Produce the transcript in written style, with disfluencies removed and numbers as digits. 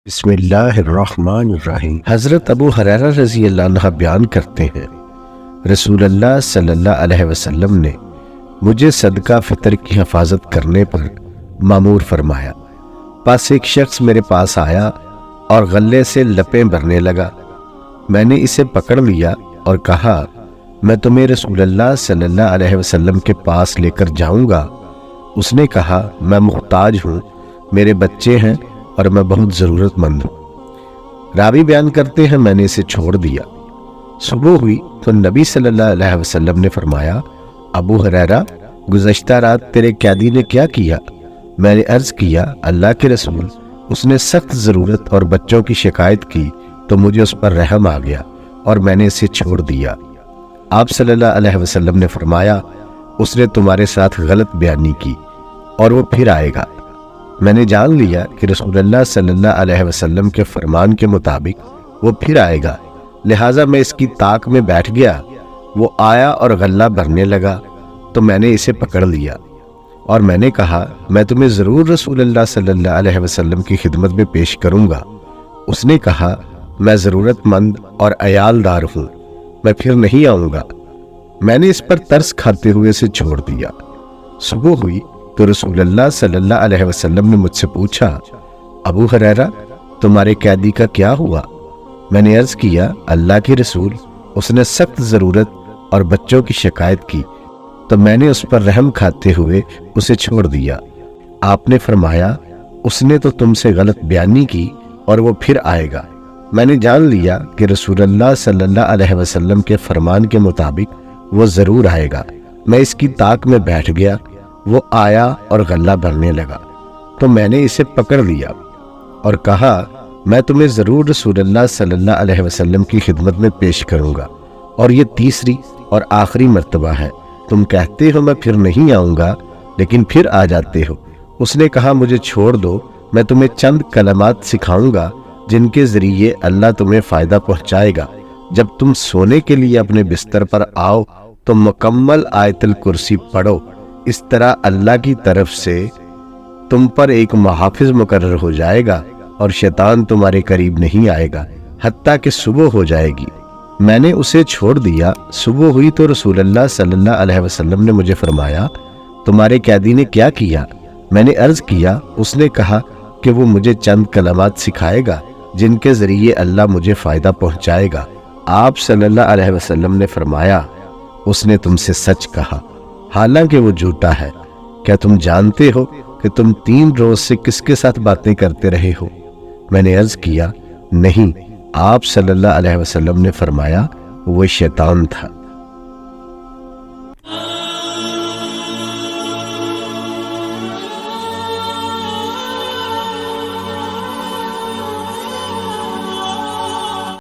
بسم اللہ الرحمن الرحیم۔ حضرت ابو ہریرہ رضی اللہ عنہ بیان کرتے ہیں، رسول اللہ صلی اللہ علیہ وسلم نے مجھے صدقہ فطر کی حفاظت کرنے پر مامور فرمایا۔ پاس ایک شخص میرے پاس آیا اور غلے سے لپیں بھرنے لگا۔ میں نے اسے پکڑ لیا اور کہا، میں تمہیں رسول اللہ صلی اللہ علیہ وسلم کے پاس لے کر جاؤں گا۔ اس نے کہا، میں محتاج ہوں، میرے بچے ہیں اور میں بہت ضرورت مند ہوں۔ راوی بیان کرتے ہیں، میں نے اسے چھوڑ دیا۔ صبح ہوئی تو نبی صلی اللہ علیہ وسلم نے فرمایا، ابو ہریرہ، گزشتہ رات تیرے قیدی نے کیا کیا؟ میں نے عرض کیا، اللہ کے رسول، اس نے سخت ضرورت اور بچوں کی شکایت کی تو مجھے اس پر رحم آ گیا اور میں نے اسے چھوڑ دیا۔ آپ صلی اللہ علیہ وسلم نے فرمایا، اس نے تمہارے ساتھ غلط بیانی کی اور وہ پھر آئے گا۔ میں نے جان لیا کہ رسول اللہ صلی اللہ علیہ وسلم کے فرمان کے مطابق وہ پھر آئے گا، لہٰذا میں اس کی طاق میں بیٹھ گیا۔ وہ آیا اور غلہ بھرنے لگا تو میں نے اسے پکڑ لیا اور میں نے کہا، میں تمہیں ضرور رسول اللہ صلی اللہ علیہ وسلم کی خدمت میں پیش کروں گا۔ اس نے کہا، میں ضرورت مند اور عیال دار ہوں، میں پھر نہیں آؤں گا۔ میں نے اس پر ترس کھاتے ہوئے اسے چھوڑ دیا۔ صبح ہوئی تو رسول اللہ صلی اللہ علیہ وسلم نے مجھ سے پوچھا، ابو ہریرہ، تمہارے قیدی کا کیا ہوا؟ میں نے عرض کیا، اللہ کے رسول، اس نے سخت ضرورت اور بچوں کی شکایت کی تو میں نے اس پر رحم کھاتے ہوئے اسے چھوڑ دیا۔ آپ نے فرمایا، اس نے تو تم سے غلط بیانی کی اور وہ پھر آئے گا۔ میں نے جان لیا کہ رسول اللہ صلی اللہ علیہ وسلم کے فرمان کے مطابق وہ ضرور آئے گا۔ میں اس کی طاق میں بیٹھ گیا۔ وہ آیا اور غلہ بھرنے لگا تو میں نے اسے پکڑ لیا اور کہا، میں تمہیں ضرور رسول اللہ صلی اللہ علیہ وسلم کی خدمت میں پیش کروں گا، اور یہ تیسری اور آخری مرتبہ ہے۔ تم کہتے ہو میں پھر نہیں آؤں گا، لیکن پھر آ جاتے ہو۔ اس نے کہا، مجھے چھوڑ دو، میں تمہیں چند کلمات سکھاؤں گا جن کے ذریعے اللہ تمہیں فائدہ پہنچائے گا۔ جب تم سونے کے لیے اپنے بستر پر آؤ تو مکمل آیت الکرسی پڑھو، اس طرح اللہ کی طرف سے تم پر ایک محافظ مقرر ہو جائے گا اور شیطان تمہارے قریب نہیں آئے گا حتیٰ کہ صبح ہو جائے گی۔ میں نے اسے چھوڑ دیا۔ صبح ہوئی تو رسول اللہ صلی اللہ علیہ وسلم نے مجھے فرمایا، تمہارے قیدی نے کیا کیا؟ میں نے عرض کیا، اس نے کہا کہ وہ مجھے چند کلمات سکھائے گا جن کے ذریعے اللہ مجھے فائدہ پہنچائے گا۔ آپ صلی اللہ علیہ وسلم نے فرمایا، اس نے تم سے سچ کہا، حالانکہ وہ جھوٹا ہے۔ کیا تم جانتے ہو کہ تم 3 روز سے کس کے ساتھ باتیں کرتے رہے ہو؟ میں نے عرض کیا، نہیں۔ آپ صلی اللہ علیہ وسلم نے فرمایا، وہ شیطان تھا۔